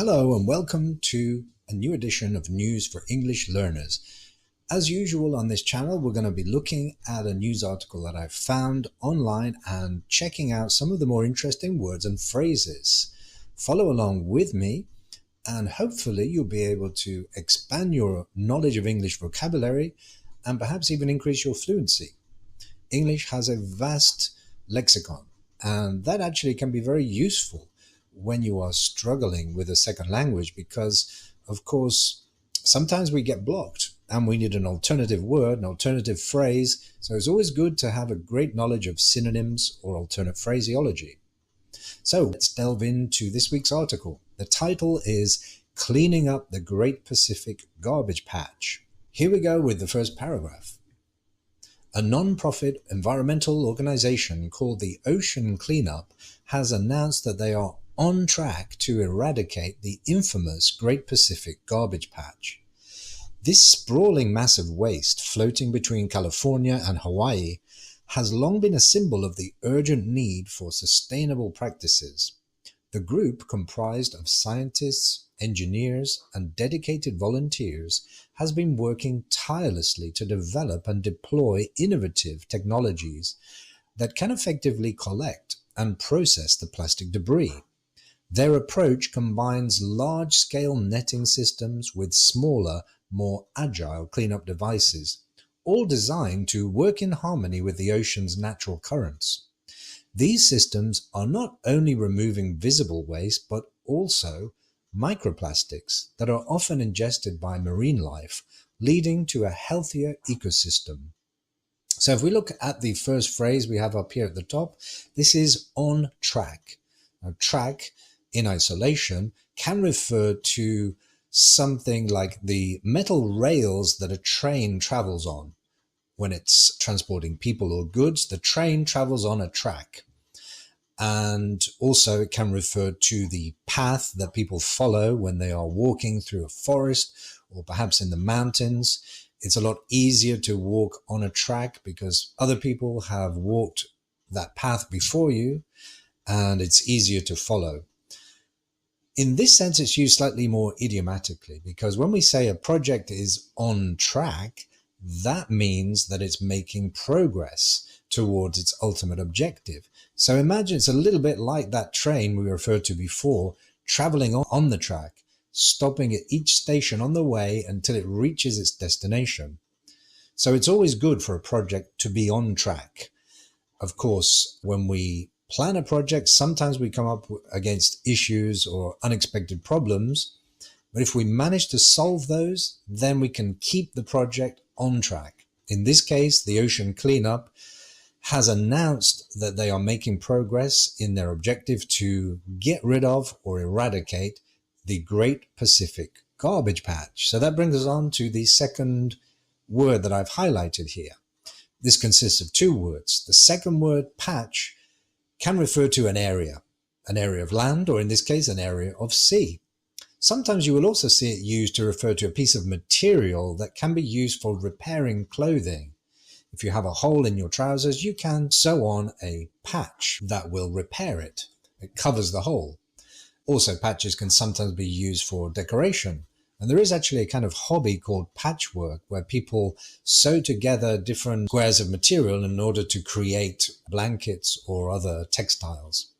Hello and welcome to a new edition of News for English Learners. As usual on this channel, we're going to be looking at a news article that I've found online and checking out some of the more interesting words and phrases. Follow along with me and hopefully you'll be able to expand your knowledge of English vocabulary and perhaps even increase your fluency. English has a vast lexicon, and that actually can be very useful when you are struggling with a second language because, of course, sometimes we get blocked and we need an alternative word, an alternative phrase. So it's always good to have a great knowledge of synonyms or alternate phraseology. So let's delve into this week's article. The title is Cleaning Up the Great Pacific Garbage Patch. Here we go with the first paragraph. A non-profit environmental organization called the Ocean Cleanup has announced that they are on track to eradicate the infamous Great Pacific Garbage Patch. This sprawling mass of waste floating between California and Hawaii has long been a symbol of the urgent need for sustainable practices. The group, comprised of scientists, engineers, and dedicated volunteers, has been working tirelessly to develop and deploy innovative technologies that can effectively collect and process the plastic debris. Their approach combines large-scale netting systems with smaller, more agile cleanup devices, all designed to work in harmony with the ocean's natural currents. These systems are not only removing visible waste, but also microplastics that are often ingested by marine life, leading to a healthier ecosystem. So if we look at the first phrase we have up here at the top, this is on track. Now, track in isolation can refer to something like the metal rails that a train travels on. When it's transporting people or goods, the train travels on a track. And also it can refer to the path that people follow when they are walking through a forest or perhaps in the mountains. It's a lot easier to walk on a track because other people have walked that path before you and it's easier to follow. In this sense, it's used slightly more idiomatically because when we say a project is on track, that means that it's making progress towards its ultimate objective. So imagine it's a little bit like that train we referred to before, traveling on the track, stopping at each station on the way until it reaches its destination. So it's always good for a project to be on track. Of course, when we plan a project, sometimes we come up against issues or unexpected problems, but if we manage to solve those, then we can keep the project on track. In this case, the Ocean Cleanup has announced that they are making progress in their objective to get rid of or eradicate the Great Pacific Garbage Patch. So that brings us on to the second word that I've highlighted here. This consists of two words. The second word, patch, can refer to an area of land, or in this case, an area of sea. Sometimes you will also see it used to refer to a piece of material that can be used for repairing clothing. If you have a hole in your trousers, you can sew on a patch that will repair it. It covers the hole. Also, patches can sometimes be used for decoration. And there is actually a kind of hobby called patchwork where people sew together different squares of material in order to create blankets or other textiles.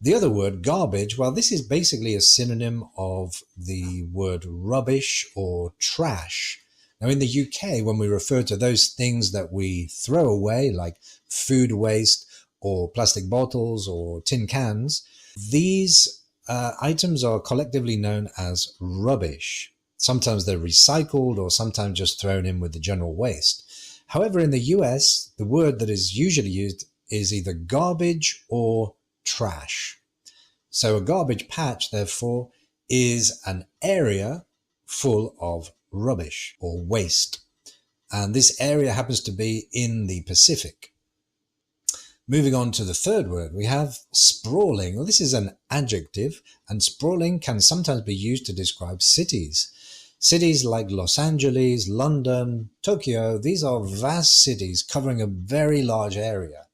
The other word, garbage, well, this is basically a synonym of the word rubbish or trash. Now, in the UK, when we refer to those things that we throw away, like food waste or plastic bottles or tin cans, these items are collectively known as rubbish. Sometimes they're recycled or sometimes just thrown in with the general waste. However, in the US, the word that is usually used is either garbage or trash. So a garbage patch, therefore, is an area full of rubbish or waste. And this area happens to be in the Pacific. Moving on to the third word, we have sprawling. Well, this is an adjective, and sprawling can sometimes be used to describe cities. Cities like Los Angeles, London, Tokyo, these are vast cities covering a very large area.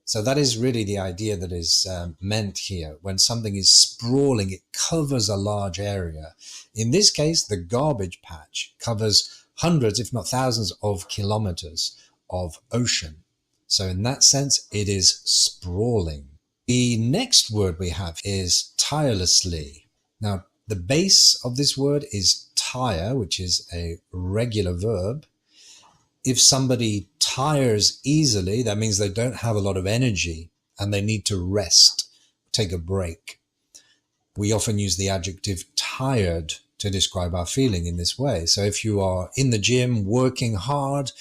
So that is really the idea that is meant here. When something is sprawling, it covers a large area. In this case, the garbage patch covers hundreds, if not thousands, of kilometers of ocean. So in that sense, it is sprawling. The next word we have is tirelessly. Now, the base of this word is tire, which is a regular verb. If somebody tires easily, that means they don't have a lot of energy and they need to rest, take a break. We often use the adjective tired to describe our feeling in this way. So if you are in the gym working hard,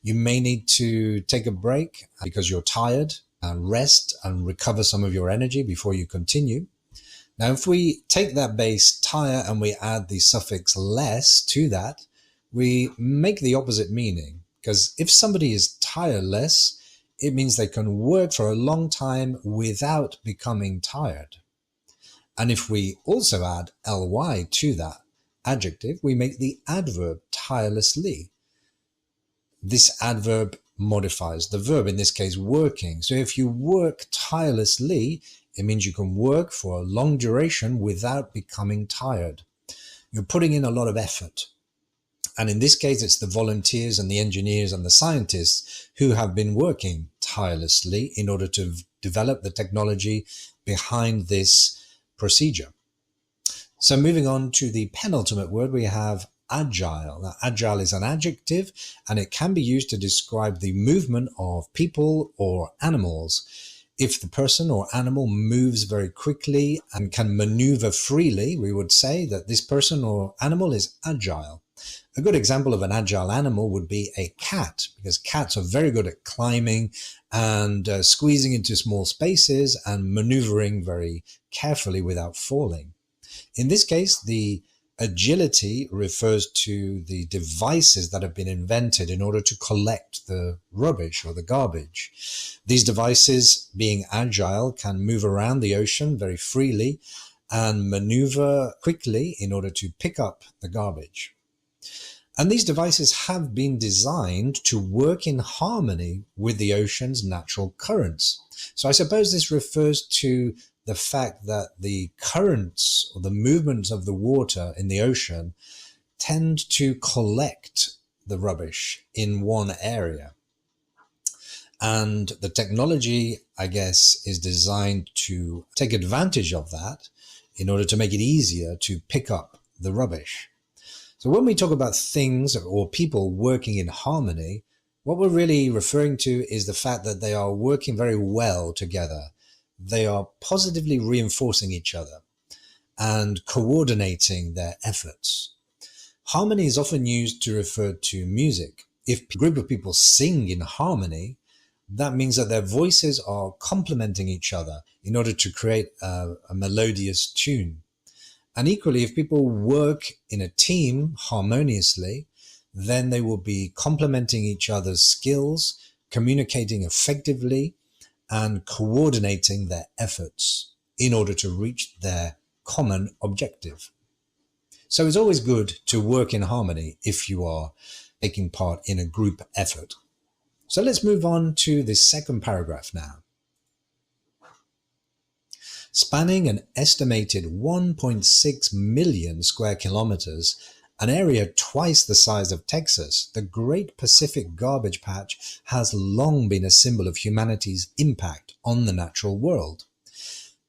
you may need to take a break because you're tired and rest and recover some of your energy before you continue. Now, if we take that base tire and we add the suffix less to that, we make the opposite meaning. Because if somebody is tireless, it means they can work for a long time without becoming tired. And if we also add ly to that adjective, we make the adverb tirelessly. This adverb modifies the verb, in this case working. So if you work tirelessly, it means you can work for a long duration without becoming tired. You're putting in a lot of effort. And in this case, it's the volunteers and the engineers and the scientists who have been working tirelessly in order to develop the technology behind this procedure. So moving on to the penultimate word, we have agile. Now, agile is an adjective and it can be used to describe the movement of people or animals. If the person or animal moves very quickly and can maneuver freely, we would say that this person or animal is agile. A good example of an agile animal would be a cat, because cats are very good at climbing and squeezing into small spaces and maneuvering very carefully without falling. In this case, the agility refers to the devices that have been invented in order to collect the rubbish or the garbage. These devices, being agile, can move around the ocean very freely and maneuver quickly in order to pick up the garbage. And these devices have been designed to work in harmony with the ocean's natural currents. So I suppose this refers to the fact that the currents or the movements of the water in the ocean tend to collect the rubbish in one area. And the technology, I guess, is designed to take advantage of that in order to make it easier to pick up the rubbish. So when we talk about things or people working in harmony, what we're really referring to is the fact that they are working very well together. They are positively reinforcing each other and coordinating their efforts. Harmony is often used to refer to music. If a group of people sing in harmony, that means that their voices are complementing each other in order to create a melodious tune. And equally, if people work in a team harmoniously, then they will be complementing each other's skills, communicating effectively, and coordinating their efforts in order to reach their common objective. So it's always good to work in harmony if you are taking part in a group effort. So let's move on to the second paragraph now. Spanning an estimated 1.6 million square kilometers, an area twice the size of Texas, the Great Pacific Garbage Patch has long been a symbol of humanity's impact on the natural world.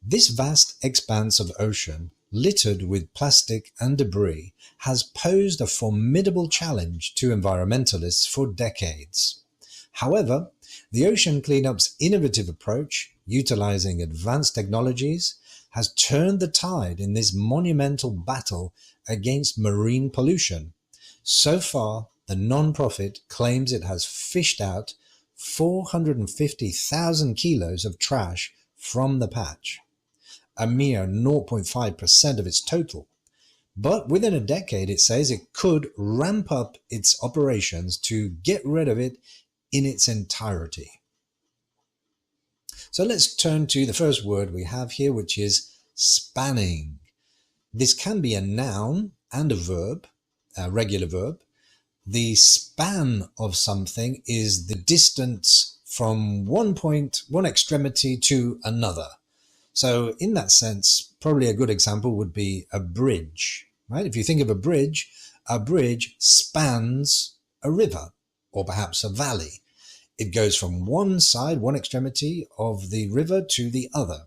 This vast expanse of ocean, littered with plastic and debris, has posed a formidable challenge to environmentalists for decades. However, the Ocean Cleanup's innovative approach, utilizing advanced technologies, has turned the tide in this monumental battle against marine pollution. So far, the non-profit claims it has fished out 450,000 kilos of trash from the patch, a mere 0.5% of its total. But within a decade, it says it could ramp up its operations to get rid of it in its entirety. So let's turn to the first word we have here, which is spanning. This can be a noun and a verb, a regular verb. The span of something is the distance from one extremity to another. So in that sense, probably a good example would be a bridge, right? If you think of a bridge spans a river or perhaps a valley. It goes from one side, one extremity of the river to the other.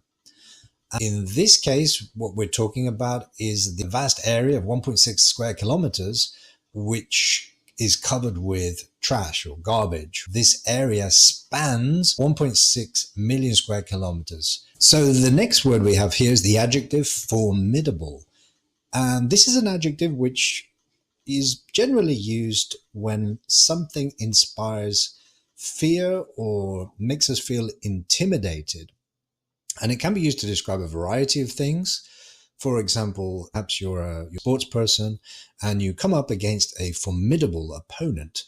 In this case, what we're talking about is the vast area of 1.6 square kilometers, which is covered with trash or garbage. This area spans 1.6 million square kilometers. So the next word we have here is the adjective formidable. And this is an adjective which is generally used when something inspires fear or makes us feel intimidated. And it can be used to describe a variety of things. For example, perhaps you're a sports person and you come up against a formidable opponent.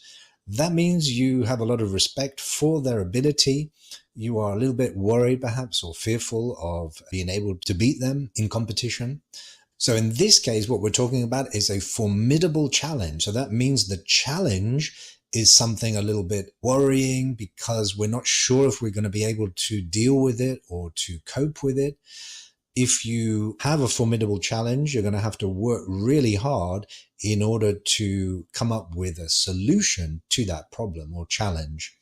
That means you have a lot of respect for their ability. You are a little bit worried perhaps or fearful of being able to beat them in competition. So in this case, what we're talking about is a formidable challenge. So that means the challenge is something a little bit worrying because we're not sure if we're going to be able to deal with it or to cope with it. If you have a formidable challenge, you're going to have to work really hard in order to come up with a solution to that problem or challenge.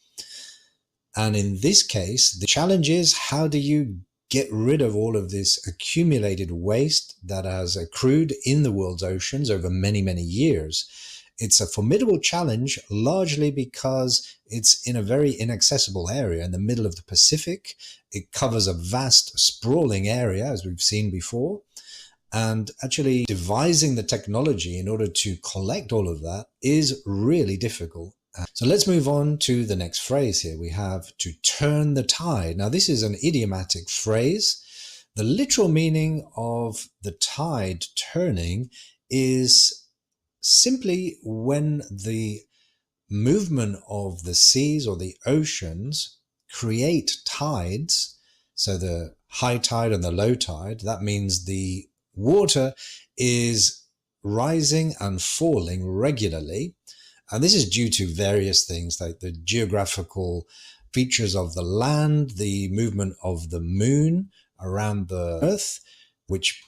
And in this case, the challenge is, how do you get rid of all of this accumulated waste that has accrued in the world's oceans over many, many years? It's a formidable challenge, largely because it's in a very inaccessible area in the middle of the Pacific. It covers a vast, sprawling area, as we've seen before. And actually devising the technology in order to collect all of that is really difficult. So let's move on to the next phrase here. We have to turn the tide. Now, this is an idiomatic phrase. The literal meaning of the tide turning is simply when the movement of the seas or the oceans create tides. So the high tide and the low tide, that means the water is rising and falling regularly. And this is due to various things like the geographical features of the land, the movement of the moon around the earth, which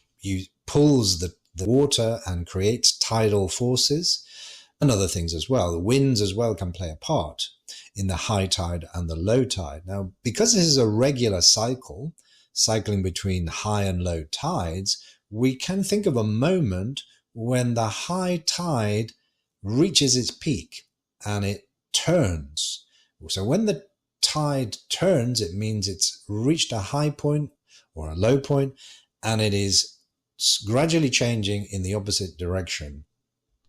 pulls the water and creates tidal forces, and other things as well. The winds as well can play a part in the high tide and the low tide. Now, because this is a regular cycle, cycling between high and low tides, we can think of a moment when the high tide reaches its peak and it turns. So when the tide turns, it means it's reached a high point or a low point, and it is gradually changing in the opposite direction.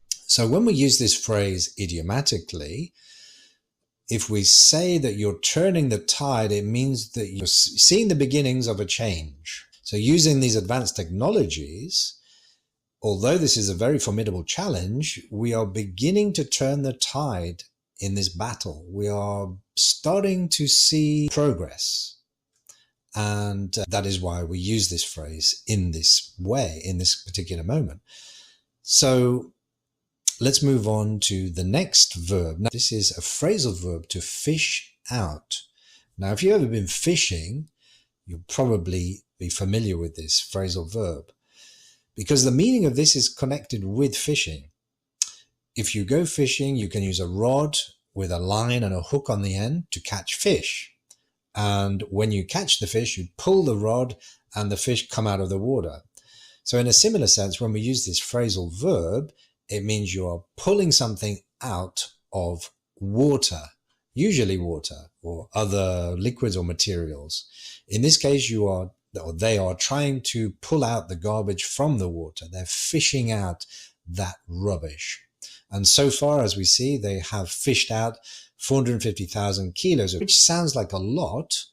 So when we use this phrase idiomatically, if we say that you're turning the tide, it means that you're seeing the beginnings of a change. So using these advanced technologies, although this is a very formidable challenge, we are beginning to turn the tide in this battle. We are starting to see progress. And that is why we use this phrase in this way, in this particular moment. So let's move on to the next verb. Now, this is a phrasal verb, to fish out. Now, if you've ever been fishing, you'll probably be familiar with this phrasal verb, because the meaning of this is connected with fishing. If you go fishing, you can use a rod with a line and a hook on the end to catch fish. And when you catch the fish, you pull the rod and the fish come out of the water. So in a similar sense, when we use this phrasal verb, it means you are pulling something out of water, usually water or other liquids or materials. In this case, they are trying to pull out the garbage from the water. They're fishing out that rubbish. And so far, as we see, they have fished out 450,000 kilos, which sounds like a lot,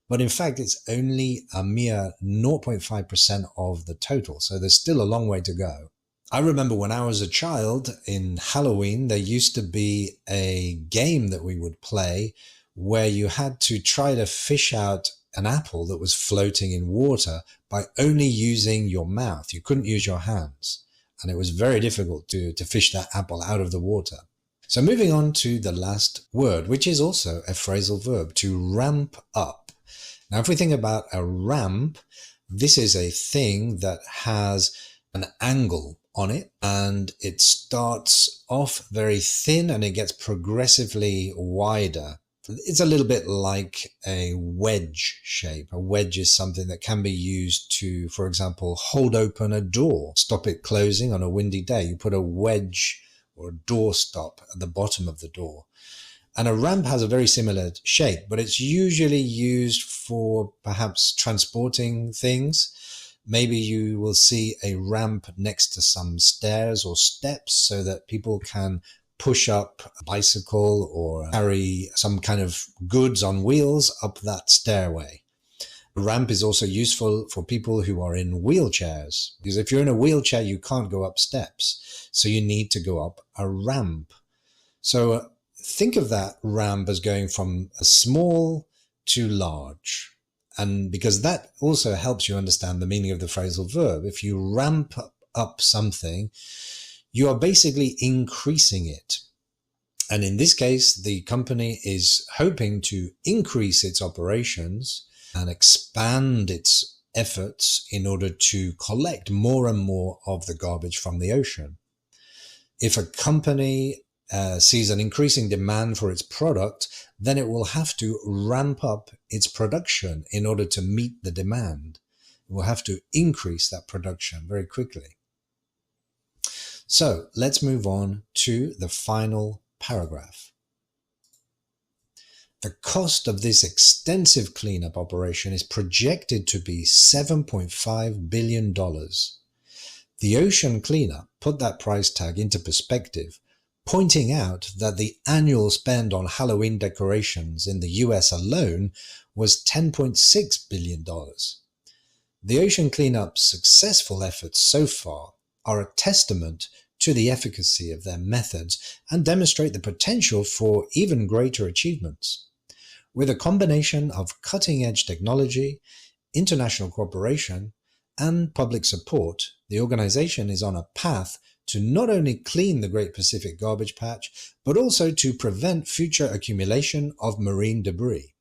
but in fact, it's only a mere 0.5% of the total. So there's still a long way to go. I remember when I was a child in Halloween, there used to be a game that we would play where you had to try to fish out an apple that was floating in water by only using your mouth. You couldn't use your hands. And it was very difficult to fish that apple out of the water. So moving on to the last word, which is also a phrasal verb, to ramp up. Now, if we think about a ramp, this is a thing that has an angle on it, and it starts off very thin and it gets progressively wider. It's a little bit like a wedge shape. A wedge is something that can be used to, for example, hold open a door, stop it closing on a windy day. You put a wedge or a door stop at the bottom of the door. And a ramp has a very similar shape, but it's usually used for perhaps transporting things. Maybe you will see a ramp next to some stairs or steps so that people can push up a bicycle or carry some kind of goods on wheels up that stairway. A ramp is also useful for people who are in wheelchairs, because if you're in a wheelchair, you can't go up steps. So you need to go up a ramp. So think of that ramp as going from a small to large. And because that also helps you understand the meaning of the phrasal verb. If you ramp up something, you are basically increasing it. And in this case, the company is hoping to increase its operations and expand its efforts in order to collect more and more of the garbage from the ocean. If a company sees an increasing demand for its product, then it will have to ramp up its production in order to meet the demand. It will have to increase that production very quickly. So let's move on to the final paragraph. The cost of this extensive cleanup operation is projected to be $7.5 billion. The ocean cleanup put that price tag into perspective, pointing out that the annual spend on Halloween decorations in the US alone was $10.6 billion. The ocean cleanup's successful efforts so far are a testament to the efficacy of their methods and demonstrate the potential for even greater achievements. With a combination of cutting-edge technology, international cooperation, and public support, the organization is on a path to not only clean the Great Pacific Garbage Patch, but also to prevent future accumulation of marine debris.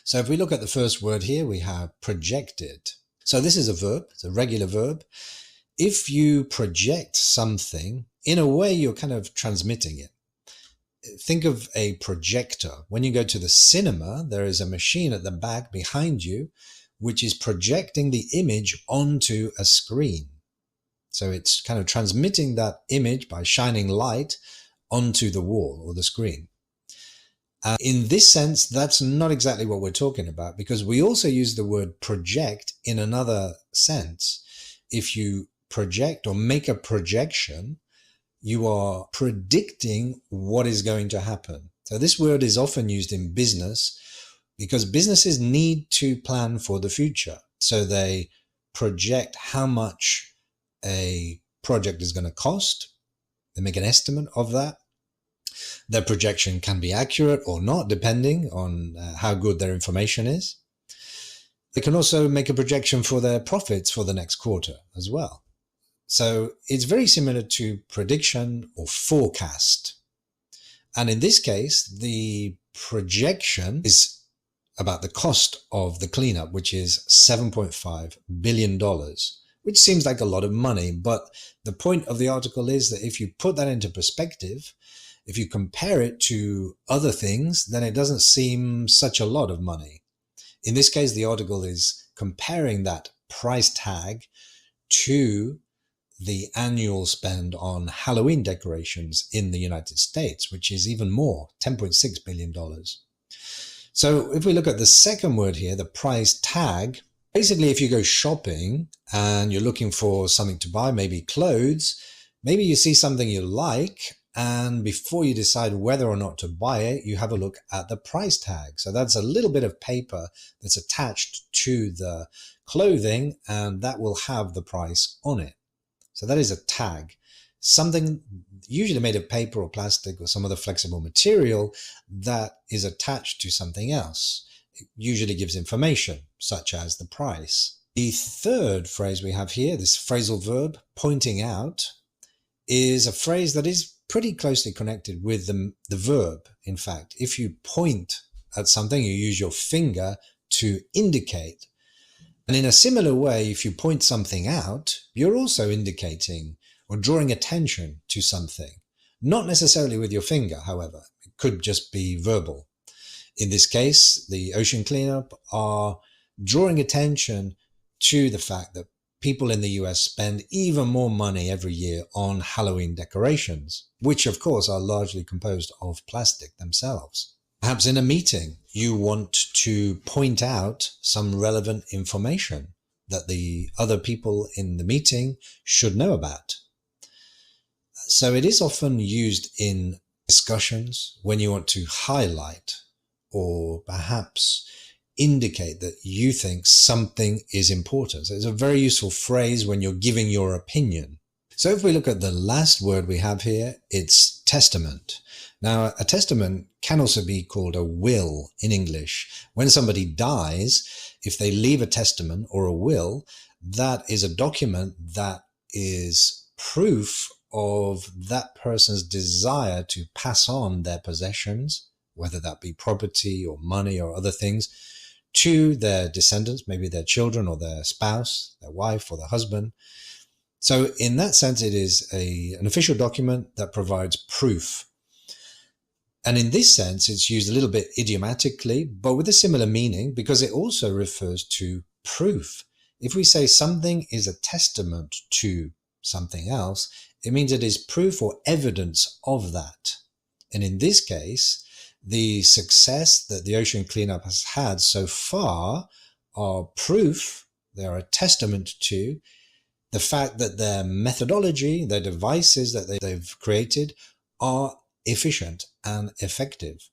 So if we look at the first word here, we have projected. So this is a verb, it's a regular verb. If you project something, in a way you're kind of transmitting it. Think of a projector. When you go to the cinema, there is a machine at the back behind you, which is projecting the image onto a screen. So it's kind of transmitting that image by shining light onto the wall or the screen. In this sense, that's not exactly what we're talking about, because we also use the word project in another sense. If you project or make a projection, you are predicting what is going to happen. So this word is often used in business because businesses need to plan for the future. So they project how much a project is going to cost. They make an estimate of that. Their projection can be accurate or not, depending on how good their information is. They can also make a projection for their profits for the next quarter as well. So it's very similar to prediction or forecast. And in this case, the projection is about the cost of the cleanup, which is $7.5 billion, which seems like a lot of money. But the point of the article is that if you put that into perspective, if you compare it to other things, then it doesn't seem such a lot of money. In this case, the article is comparing that price tag to the annual spend on Halloween decorations in the United States, which is even more, $10.6 billion. So if we look at the second word here, the price tag, basically if you go shopping and you're looking for something to buy, maybe clothes, maybe you see something you like, and before you decide whether or not to buy it, you have a look at the price tag. So that's a little bit of paper that's attached to the clothing, and that will have the price on it. So that is a tag, something usually made of paper or plastic or some other flexible material that is attached to something else. It usually gives information, such as the price. The third phrase we have here, this phrasal verb, pointing out, is a phrase that is pretty closely connected with the verb. In fact, if you point at something, you use your finger to indicate. And in a similar way, if you point something out, you're also indicating or drawing attention to something. Not necessarily with your finger, however. It could just be verbal. In this case, the ocean cleanup are drawing attention to the fact that people in the US spend even more money every year on Halloween decorations, which of course are largely composed of plastic themselves. Perhaps in a meeting, you want to point out some relevant information that the other people in the meeting should know about. So it is often used in discussions when you want to highlight or perhaps indicate that you think something is important. So it's a very useful phrase when you're giving your opinion. So if we look at the last word we have here, it's testament. Now, a testament can also be called a will in English. When somebody dies, if they leave a testament or a will, that is a document that is proof of that person's desire to pass on their possessions, whether that be property or money or other things, to their descendants, maybe their children or their spouse, their wife or their husband. So in that sense, it is an official document that provides proof. And in this sense, it's used a little bit idiomatically, but with a similar meaning, because it also refers to proof. If we say something is a testament to something else, it means it is proof or evidence of that. And in this case, the success that the ocean cleanup has had so far are proof, they are a testament to the fact that their methodology, their devices that they've created are efficient and effective.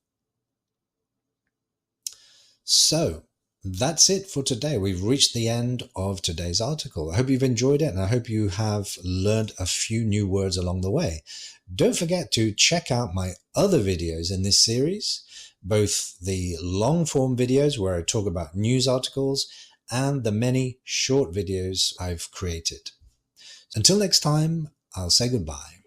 So that's it for today. We've reached the end of today's article. I hope you've enjoyed it, and I hope you have learned a few new words along the way. Don't forget to check out my other videos in this series, both the long form videos where I talk about news articles and the many short videos I've created. Until next time, I'll say goodbye.